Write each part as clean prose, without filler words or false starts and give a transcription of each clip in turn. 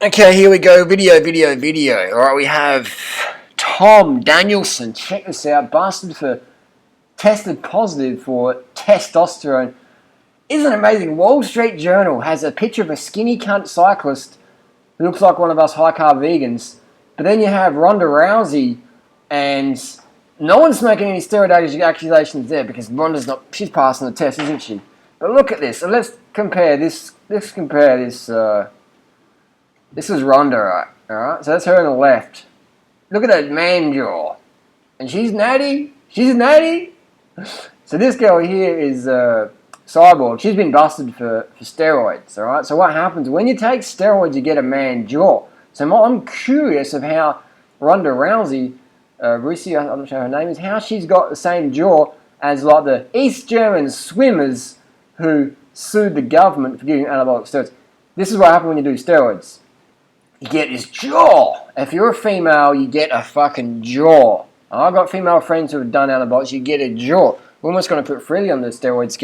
Okay, here we go. Video. Alright, we have Tom Daneilson. Check this out. Tested positive for testosterone. Isn't it amazing? Wall Street Journal has a picture of a skinny cunt cyclist who looks like one of us high-carb vegans. But then you have Ronda Rousey, and no one's making any steroid accusations there because she's passing the test, isn't she? But look at this. So let's compare this. This is Ronda, alright? So that's her on the left. Look at that man jaw. And she's natty. So this girl here is Cyborg. She's been busted for steroids, alright? So what happens? When you take steroids, you get a man jaw. So I'm curious of how Ronda Rousey, Rousey, I'm not sure her name is, how she's got the same jaw as like the East German swimmers who sued the government for giving anabolic steroids. This is what happens when you do steroids. You get this jaw. If you're a female, you get a fucking jaw. I've got female friends who have done anabolics, you get a jaw. We're almost going to put Freely on the steroids,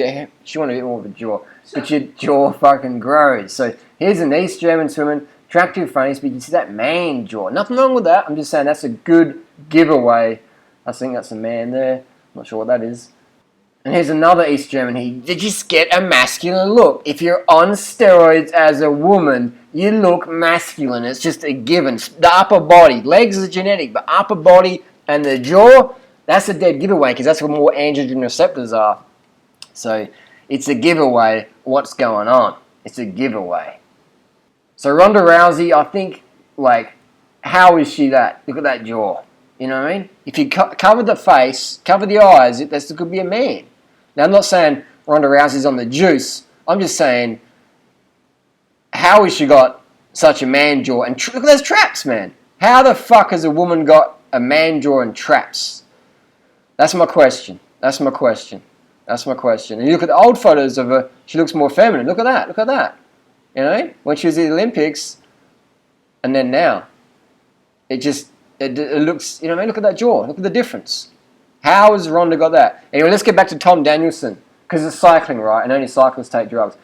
she wanted a bit more of a jaw. But your jaw fucking grows. So here's an East German swimmer, attractive face, but you see that man jaw. Nothing wrong with that. I'm just saying that's a good giveaway. I think that's a man there. I'm not sure what that is. And here's another East German here. You just get a masculine look. If you're on steroids as a woman, you look masculine. It's just a given. The upper body, legs is genetic, but upper body and the jaw, that's a dead giveaway because that's where more androgen receptors are. So it's a giveaway what's going on. It's a giveaway. So Ronda Rousey, I think, how is she that? Look at that jaw. You know what I mean? If you cover the face, cover the eyes, this could be a man. Now, I'm not saying Ronda Rousey's on the juice. I'm just saying, how has she got such a man jaw? And look at those traps, man. How the fuck has a woman got a man jaw and traps? That's my question. And you look at the old photos of her, she looks more feminine. Look at that. You know, when she was at the Olympics, and then now. It looks, you know what I mean? Look at that jaw. Look at the difference. How has Ronda got that? Anyway, let's get back to Tom Daneilson, because it's cycling, right? And only cyclists take drugs.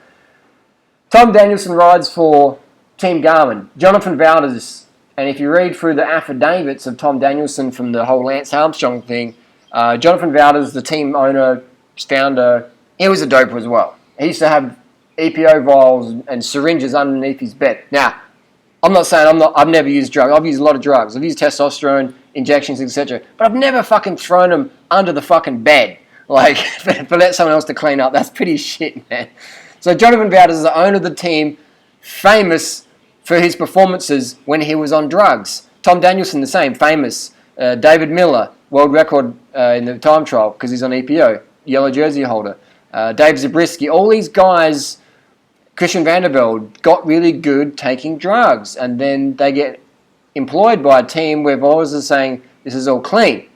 Tom Daneilson rides for Team Garmin. Jonathan Valdez, and if you read through the affidavits of Tom Daneilson from the whole Lance Armstrong thing, Jonathan Valdez, the team owner, founder, he was a doper as well. He used to have EPO vials and syringes underneath his bed. Now, I'm not saying I've never used drugs. I've used a lot of drugs. I've used testosterone, injections, etc. But I've never fucking thrown them under the fucking bed. For let someone else to clean up. That's pretty shit, man. So Jonathan Valdez is the owner of the team, famous for his performances when he was on drugs. Tom Daneilson, the same, famous. David Miller, world record in the time trial because he's on EPO, yellow jersey holder. Dave Zabriskie, all these guys... Christian Vanderbilt got really good taking drugs, and then they get employed by a team where Valdez is saying, this is all clean.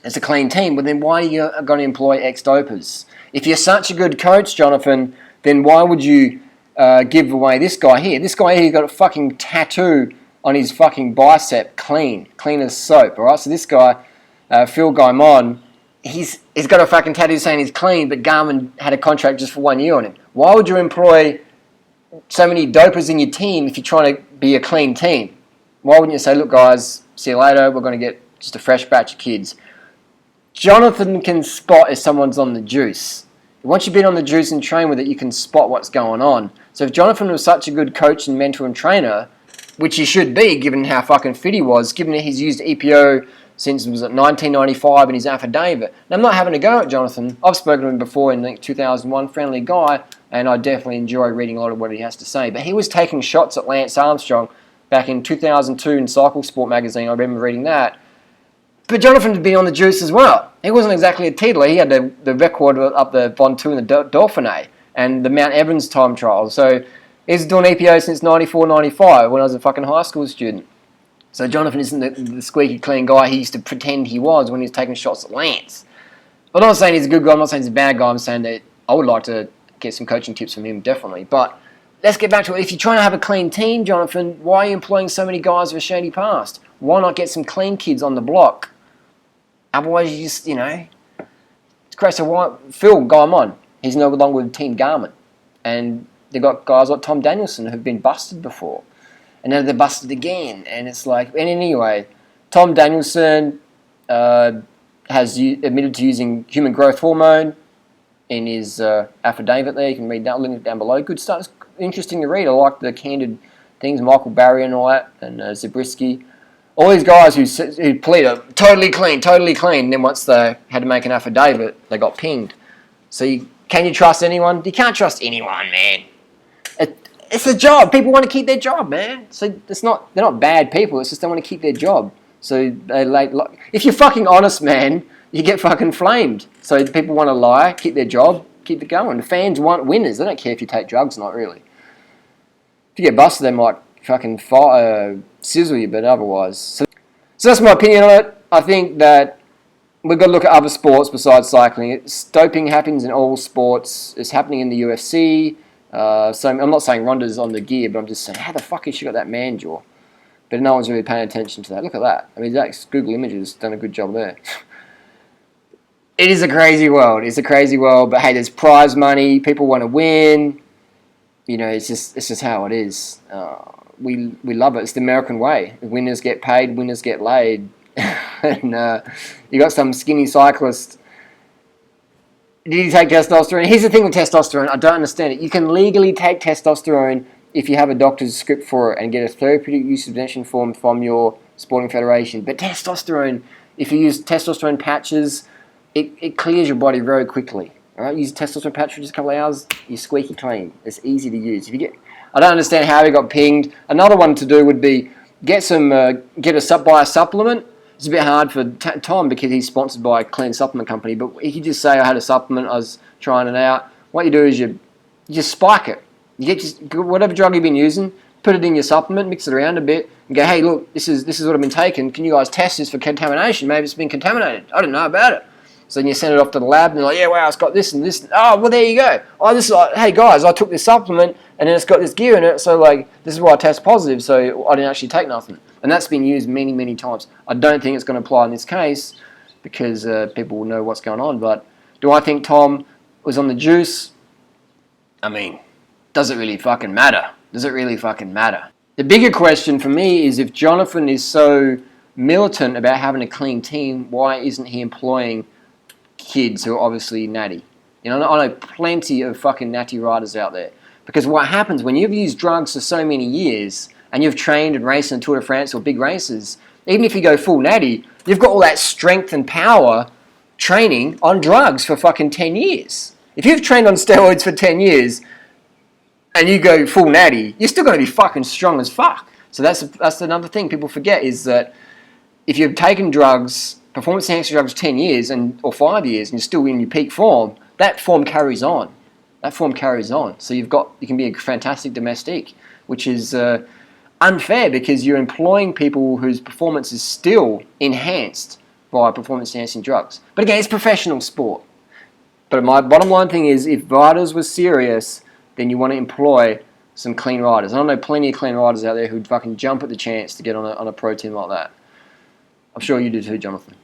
It's a clean team, but then why are you going to employ ex-dopers? If you're such a good coach, Jonathan, then why would you give away this guy here? This guy here got a fucking tattoo on his fucking bicep, clean as soap, alright? So this guy, Phil Gaimon, he's got a fucking tattoo saying he's clean, but Garmin had a contract just for 1 year on him. Why would you employ so many dopers in your team if you're trying to be a clean team? Why wouldn't you say, look guys, see you later, we're going to get just a fresh batch of kids? Jonathan can spot if someone's on the juice. Once you've been on the juice and train with it, you can spot what's going on. So if Jonathan was such a good coach and mentor and trainer, which he should be given how fucking fit he was, given that he's used EPO since 1995 in his affidavit. Now, I'm not having a go at Jonathan. I've spoken to him before in 2001, friendly guy, and I definitely enjoy reading a lot of what he has to say. But he was taking shots at Lance Armstrong back in 2002 in Cycle Sport magazine. I remember reading that. But Jonathan had been on the juice as well. He wasn't exactly a teetotaler. He had the record up the Ventoux and the Dauphiné and the Mount Evans time trial. So he's doing EPO since 94, 95 when I was a fucking high school student. So Jonathan isn't the squeaky clean guy he used to pretend he was when he was taking shots at Lance. But I'm not saying he's a good guy. I'm not saying he's a bad guy. I'm saying that I would like to get some coaching tips from him, definitely. But let's get back to it. If you're trying to have a clean team, Jonathan, why are you employing so many guys with a shady past? Why not get some clean kids on the block? Otherwise, you just, it's crazy. So why, Phil Gaimon, he's no longer with Team Garmin. And they've got guys like Tom Daneilson who've been busted before. and now they're busted again. And it's like, and anyway, Tom Daneilson has admitted to using human growth hormone in his affidavit there. You can read that, link it down below. Good stuff. It's interesting to read. I like the candid things, Michael Barry and all that, and Zabriskie. All these guys who plead totally clean, and then once they had to make an affidavit, they got pinged. So can you trust anyone? You can't trust anyone, man. It's a job. People want to keep their job, man. So they're not bad people. It's just they want to keep their job. So if you're fucking honest, man, you get fucking flamed. So people want to lie, keep their job, keep it going. The fans want winners. They don't care if you take drugs or not, really. If you get busted, they might fucking sizzle you, but otherwise. So that's my opinion on it. I think that we've got to look at other sports besides cycling. Doping happens in all sports. It's happening in the UFC. So I'm not saying Ronda's on the gear, but I'm just saying, how the fuck has she got that man jaw? But no one's really paying attention to that. Look at that. I mean, Google Images done a good job there. It is a crazy world. It's a crazy world. But hey, there's prize money. People want to win. You know, it's just how it is. We love it. It's the American way. Winners get paid. Winners get laid. And you got some skinny cyclist. Did he take testosterone? Here's the thing with testosterone. I don't understand it. You can legally take testosterone if you have a doctor's script for it and get a therapeutic use exemption form from your sporting federation. But testosterone, if you use testosterone patches, it clears your body very quickly. All right, use a testosterone patch for just a couple of hours, you're squeaky clean. It's easy to use. I don't understand how he got pinged. Another one to do would be buy a supplement. It's a bit hard for Tom because he's sponsored by a clean supplement company. But he could just say, I had a supplement, I was trying it out. What you do is you just spike it. You get whatever drug you've been using, put it in your supplement, mix it around a bit, and go, hey, look, this is what I've been taking. Can you guys test this for contamination? Maybe it's been contaminated. I don't know about it. So then you send it off to the lab, and they're like, yeah, wow, it's got this and this. Oh, well, there you go. Oh, hey, guys, I took this supplement, and then it's got this gear in it, so, this is why I test positive, so I didn't actually take nothing. And that's been used many, many times. I don't think it's going to apply in this case, because people will know what's going on. But do I think Tom was on the juice? I mean, does it really fucking matter? Does it really fucking matter? The bigger question for me is, if Jonathan is so militant about having a clean team, why isn't he employing kids who are obviously natty? You know, I know plenty of fucking natty riders out there. Because what happens when you've used drugs for so many years and you've trained and raced in Tour de France or big races, even if you go full natty, you've got all that strength and power training on drugs for fucking 10 years. If you've trained on steroids for 10 years and you go full natty, you're still going to be fucking strong as fuck. So that's another thing people forget, is that if you've taken drugs, performance enhancing drugs 10 years or 5 years, and you're still in your peak form, that form carries on. So you can be a fantastic domestique, which is unfair because you're employing people whose performance is still enhanced by performance enhancing drugs. But again, it's professional sport. But my bottom line thing is, if riders were serious, then you want to employ some clean riders. I know plenty of clean riders out there who'd fucking jump at the chance to get on a pro team like that. I'm sure you do too, Jonathan.